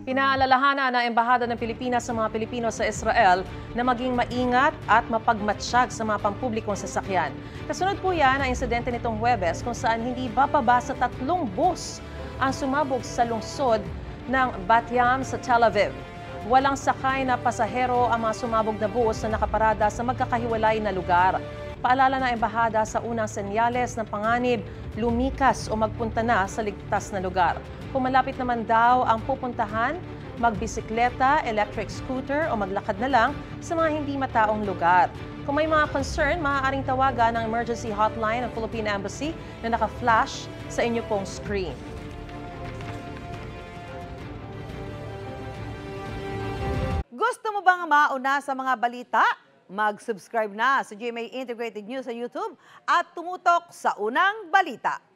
Pinaalalahanan ng Embahada ng Pilipinas sa mga Pilipino sa Israel na maging maingat at mapagmatsyag sa mga pampublikong sasakyan. Kasunod po yan ang insidente nitong Huwebes kung saan hindi bababa sa 3 bus ang sumabog sa lungsod ng Bat Yam sa Tel Aviv. Walang sakay na pasahero ang mga sumabog na bus na nakaparada sa magkakahiwalay na lugar. Paalala ng Embahada sa unang senyales ng panganib, lumikas o magpunta na sa ligtas na lugar. Kung malapit naman daw ang pupuntahan, magbisikleta, electric scooter o maglakad na lang sa mga hindi mataong lugar. Kung may mga concern, maaaring tawagan ang emergency hotline ng Philippine Embassy na naka-flash sa inyo pong screen. Gusto mo bang mauna sa mga balita? Mag-subscribe na sa GMA Integrated News sa YouTube at tumutok sa Unang Balita.